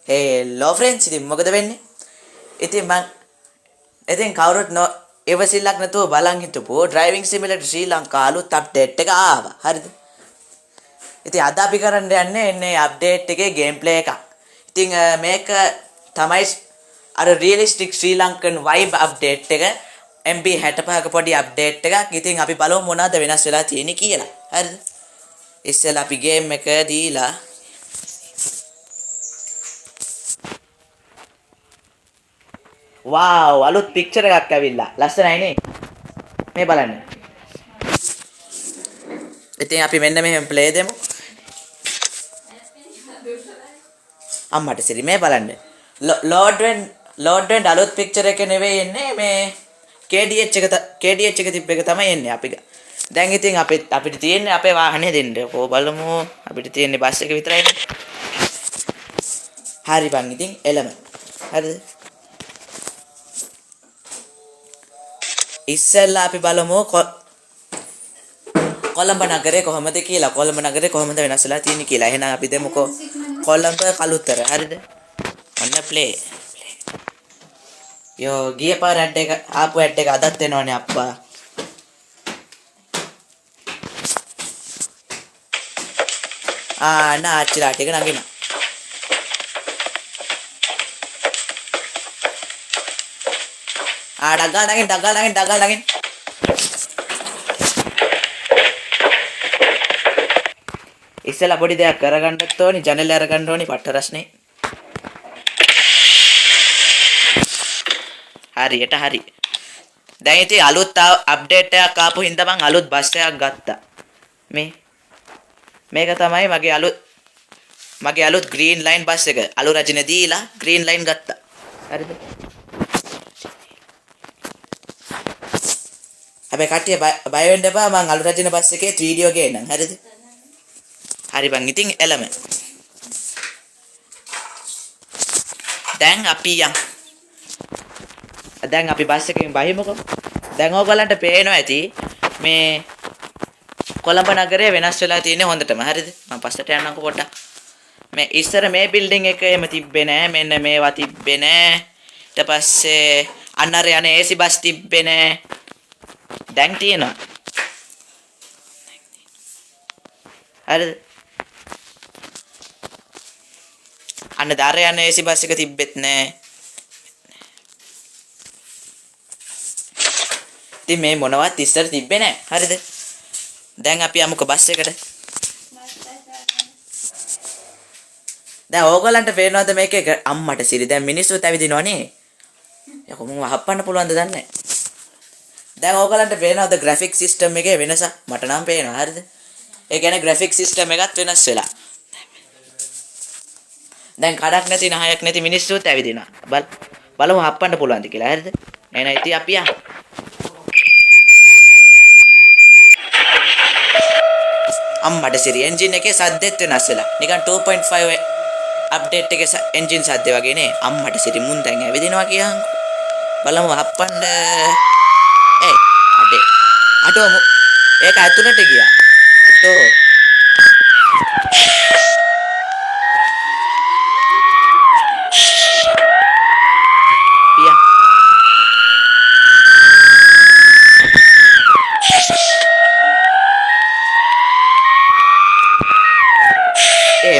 Hello friends ඉතින් මොකද වෙන්නේ? ඉතින් මං ඉතින් කවුරුත් ඉවසිල්ලක් නැතුව බලන් හිටපුවෝ ඩ්‍රයිවිං සිමිලේටර් ශ්‍රී ලංකා අලුත් අප්ඩේට් එක ආවා. හරිද? ඉතින් අද අපි කරන්න යන්නේ එන්නේ අප්ඩේට් එකේ ගේම් ප්ලේ එකක්. ඉතින් මේක තමයි අර රියලිස්ටික් ශ්‍රී ලංකන් වයිබ් අප්ඩේට් එක MB 65ක පොඩි අප්ඩේට් එකක්. ඉතින් අපි බලමු මොනවද වෙනස් වෙලා තියෙන්නේ කියලා. හරිද? ඉස්සෙල්ලා අපි ගේම් එක දීලා වාව් අලුත් පික්චර් එකක් ඇවිල්ලා ලස්සනයි නේ මේ බලන්න. ඉතින් අපි මෙන්න මෙහෙම ප්ලේ දෙමු. අම්මට සිරි මේ බලන්න. ලෝඩ් වෙන්න අලුත් පික්චර් එක නෙවෙයි එන්නේ මේ KDH එක තිබ්බ එක තමයි එන්නේ අපි. දැන් ඉතින් අපිට තියෙන්නේ අපේ වාහනේ දෙන්න. කොහොම බලමු අපිට තියෙන්නේ බස් එක විතරයිනේ. හරි බං ඉතින් එළම. හරිද? ඉස්සෙල්ලා අපි බලමු කොළඹ නගරේ කොහොමද කියලා. කොළඹ නගරේ කොහොමද වෙනස් වෙලා තියෙන්නේ කියලා. එහෙනම් අපි දෙමුකෝ කොළඹ කළුතර. හරිද? ඔන්න ප්ලේ. යෝ ගිය පාර ඇඩ් එක ආපු ඇඩ් එක අදත් එනවනේ අප්පා. ආච්චිලා ටික නගිනවා. ඩගල් නගින්. ඉස්සෙල්ලා පොඩි දෙයක් කරගන්නත් ඕනි, ජනේල අරගන්න ඕනි පට්ට රස්නේ. හරියට හරි. දැන් ඉතින් අලුත් අප්ඩේට් එකක් ආපු හින්දා මං අලුත් බස් එකක් ගත්තා. මේක තමයි මගේ අලුත් ග්‍රීන් ලයින් බස් එක. අලු රජින දීලා ග්‍රීන් ලයින් ගත්තා. හරිද? හැබැයි කට්ටිය බය වෙන්න එපා මං අලු රජින බස් එකේ වීඩියෝ ගේන්නම්. හරිද? හරි බං ඉතින් එළම. දැන් අපි බස් එකෙන් බහිමුකෝ. දැන් ඕගොල්ලන්ට පේනවා ඇති මේ කොළඹ නගරේ වෙනස් වෙලා තියෙන්නේ හොඳටම. හරිද? මම පස්සට යන්නම්කෝ පොඩ්ඩක්. මේ ඉස්සර මේ බිල්ඩින් එක එහෙම තිබ්බේ නෑ. මෙන්න මේවා තිබ්බේ නෑ. ඊට පස්සේ අන්නර යන AC බස් තිබ්බේ නෑ. දැන් තියෙනවා. හරිද? අන්න දාර යන AC බස් එක තිබ්බෙත් නෑ. ඉතින් මේ මොනවත් ඉස්සර තිබ්බේ නෑ. හරිද? දැන් අපි යමුකෝ බස් එකට. දැන් ඕගොල්ලන්ට පේනවද මේකේ අම්මට සිරි දැන් මිනිස්සුත් ඇවිදිනවනේ. යකෝ මම වහපන්න පුළුවන්ද දන්නේ නැහැ. දැන් ඕගොල්ලන්ට පේනවද ග්‍රැෆික් සිස්ටම් එකේ වෙනස? මට නම් පේනවා. හරිද? ඒ කියන්නේ ග්‍රැෆික් සිස්ටම් එකත් වෙනස් වෙලා. දැන් කඩක් නැති නහයක් නැති මිනිස්සුත් ඇවිදිනවා. බලමු හප්පන්න පුළුවන්ද කියලා. හරිද? එහෙනම් ඉතින් අපි යමු. අම්මට සිරි එන්ජින් එකේ සද්දෙත් වෙනස් වෙලා. නිකන් 2.5 අප්ඩේට් එකේ එන්ජින් සද්ද වගේ නේ. අම්මට සිරි මුන් දැන් ඇවිදිනවා කියහන්කො. බලමු හප්පන්න. අටෝ ඒක ඇතුළට ගියා. අටෝ පියා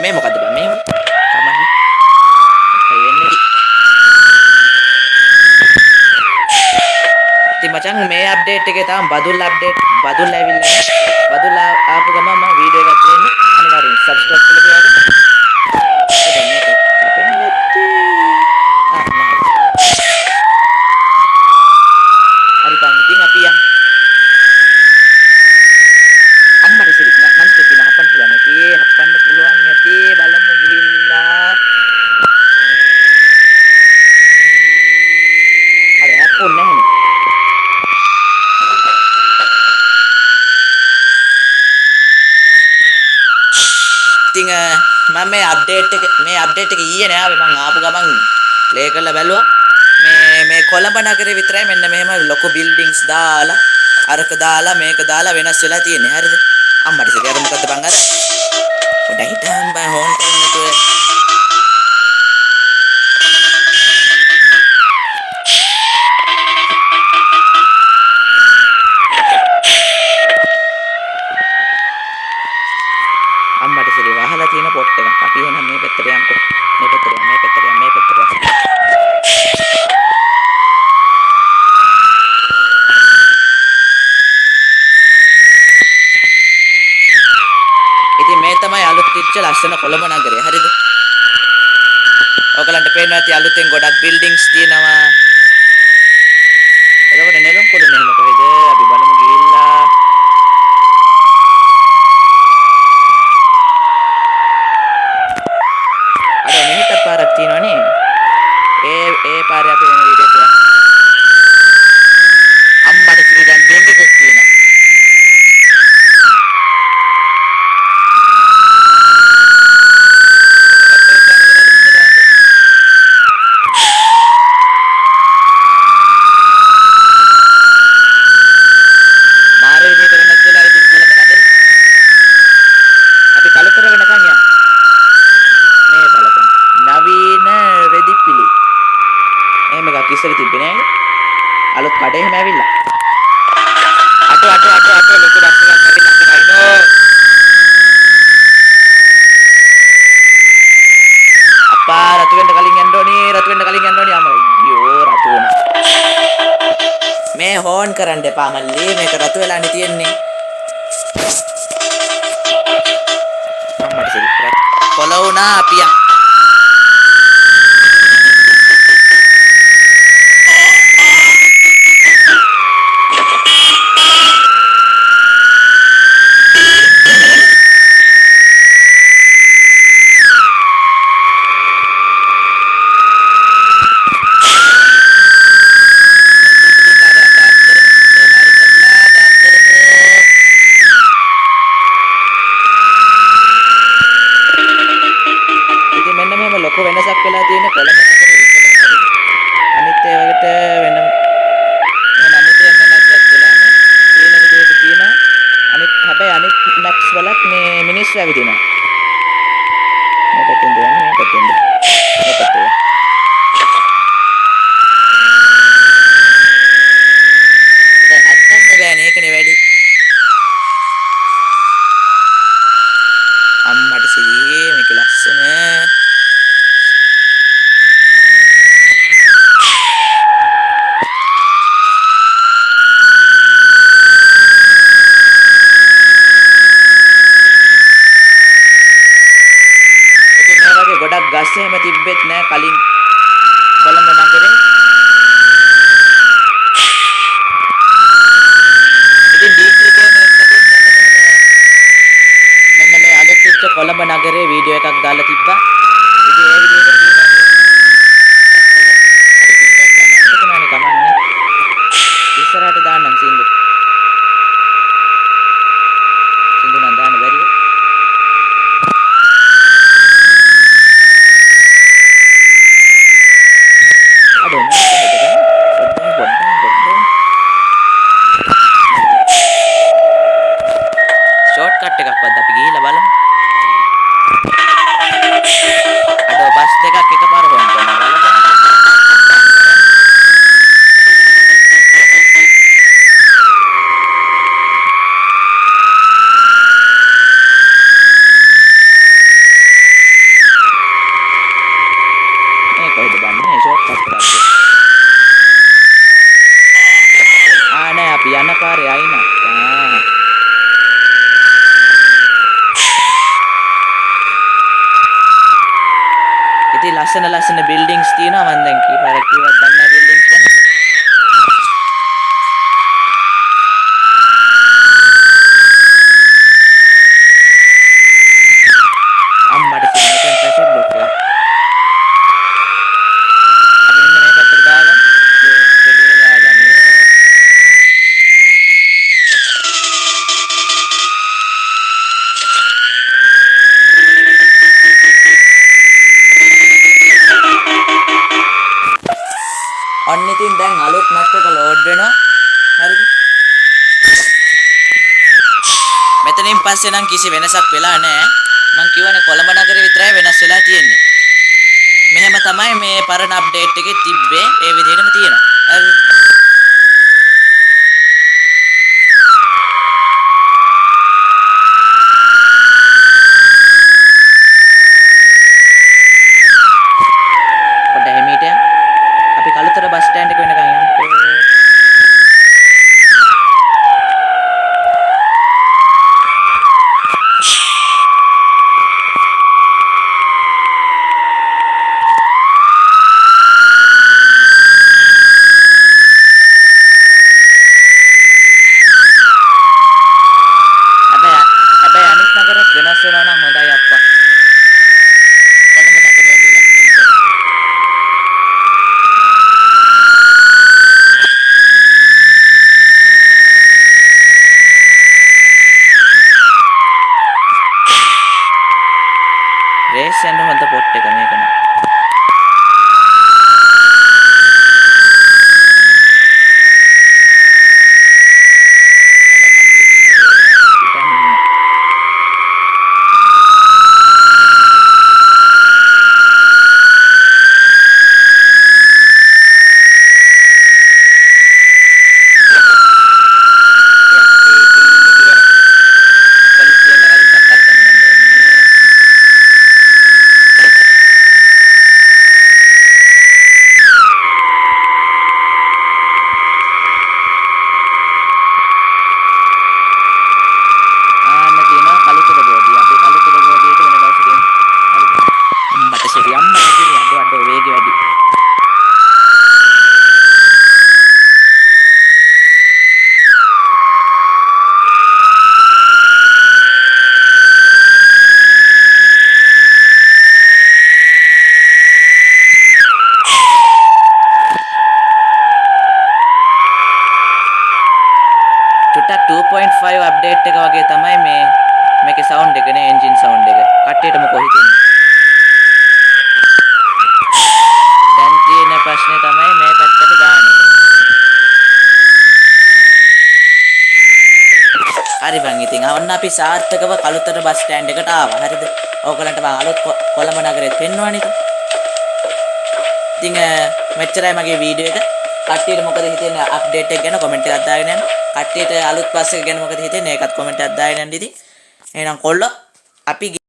මේ මොකද්ද බං මේ කමන්නේ හරියන්නේ ඉතින් මචං මේ අප්ඩේට් එකේ තාම බදුල් ඇවිල්ලා බදුල් ආපු ගමන් මම වීඩියෝ එකක් දෙන්න අනිවාර්යෙන් සබ්ස්ක්‍රයිබ් කරලා තියාගන්න. හරි බං ඉතින් අපි යමු. අම්මට සිරි නම් ස්ටෙප් එක හපන්න පුළුවන් ඇති බලමු ගිහිල්ලා අර හැප්පුන්නේ නැහැ නේ. ඉතින් මම මේ අප්ඩේට් එක ඊයේ නෑ ආවේ. මම ආපු ගමන් ප්ලේ කරලා බැලුවා. මේ කොළඹ නගරේ විතරයි මෙන්න මෙහෙම ලොකු බිල්ඩින්ග්ස් දාලා අරක දාලා මේක දාලා වෙනස් වෙලා තියෙන්නේ. හරිද? අම්මට සිරි අර මොකද්ද බං අර පොඩ්ඩක් හිටන් බෑ හොන් කරන්න තුවේ. පැත්තට යන්කෝ. මේ පැත්තට යන්න, මේ පැත්තට යන්න, මේ පැත්තට යන්න. ඉතින් මේ තමයි අලුත් වෙච්ච ලස්සන කොළඹ නගරය. හරිද? ඔයගලන්ට පේනවා ඇති අලුතෙන් ගොඩක් බිල්ඩින්ග්ස් තියෙනවා. එතකොට නෙළුම් කුරුණ එහෙම කොහෙද? අපි බලමු ගිහිල්ලා. අර මෙහෙට පාරක් තියෙනවනේ. ඒ පාරේ අපි වෙන වීඩියෝ එකක්. අම්මට කිරි දැන් බෙන්ගෙකුත් තියෙනවා. ඉස්සර තිබ්බේ නෑනේ. අලුත් කඩේ එහෙම ඇවිල්ලා. අට ලොකු බස් එකක් ඇවිල්ලා අපි කයිනෝ. අප්පා රතු වෙන්න කලින් යන්න ඕනේ. අයියෝ රතු වුණා. මේ හෝන් කරන්න එපා මල්ලි. මේක රතු වෙලානේ තියෙන්නේ. අම්මට සිරිත් කොළ වුණා අපියා. ලොකු වෙනසක් වෙලා තියෙන කොළඹ නගරේ විතරයි. අනිත් ඒවාට වෙනම නමුතේ වෙනසක් වෙලා නැහැ. තියෙන විදිහට තියෙනවා. හැබැයි අනිත් මැප්ස් වලත් මේ මිනිස්සු ඇවිදිනවා. මේ පැත්තෙන් යන්නේ මේ පැත්තෙන්. මේ පැත්තේ. දැන් හත්තන්න බෑනේ ඒකනේ වැඩි. අම්මට සිහියේ මේක ලස්සන. ගොඩක් ගස් එහෙම තිබ්බෙත් නෑ කලින් කොළඹ නගරේ. ඉතින් ඩීපී මෙන්න මේ අලුත් වෙච්ච කොළඹ නගරේ වීඩියෝ එකක් දාලා තිබ්බා. ඉතින් ඒ වීඩියෝ එක තියෙනවා කමන්නේ. ඉස්සරහට දාන්නම් සින්දු නම් දාන්න බැරිද? ෂෝට්කට් එකක්වත් අපි ගිහිල්ලා බලමු. අඩෝ බස් දෙකක් එකපාර හොයන්න බලමු. කොහෙද බන්නේ ෂෝට්කට් එකක්ද? නෑ අපි යන පාරේ අයිනා. ඉතින් ලස්සන බිල්ඩින්ග්ස් තියෙනවා. මම දැන් කීපාරක් කිව්වත් දන්නේ නැහැ බිල්ඩින්ග්ස් ගැන. අම්මට කියන ට්‍රැෆික් බ්ලොක් එක. අපි මෙන්න මේ පැත්තට දාගමු. ඔන්න ඉතින් දැන් අලුත් මැප් එක ලෝඩ් වෙනවා. හරිද? මෙතනින් පස්සේ නම් කිසි වෙනසක් වෙලා නැහැ. මං කියවනේ කොළඹ නගරේ විතරයි වෙනස් වෙලා තියෙන්නේ. මෙහෙම තමයි මේ පරණ අප්ඩේට් එකේ තිබ්බේ. ඒ විදිහටම තියෙනවා. හරිද? 2.5 අප්ඩේට් එක වගේ තමයි මේකේ සවුන්ඩ් එක නේ එන්ජින් සවුන්ඩ් එක. කට්ටියට මොකෝ හිතෙන්නේ. දැන් තියෙන ප්‍රශ්නේ තමයි මේ පැත්තට දාන එක. හරි බං ඉතින් ඔන්න අපි සාර්ථකව කළුතර බස් ස්ටෑන්ඩ් එකට ආවා. හරිද? ඕගලන්ට මම අලුත් කොළඹ නගරෙත් පෙන්වන්නේද? ඉතින් මෙච්චරයි මගේ වීඩියෝ එක. කට්ටියට මොකද හිතෙන්නේ අප්ඩේට් එක ගැන කමෙන්ට් එකක් දාගෙන යන්න. කට්ටියට අලුත් බස් එක ගැන මොකද හිතෙන්නේ ඒකත් කමෙන්ට් එකක් දාගෙන යන්න ඉතින්. එහෙනම් කොල්ලෝ අපි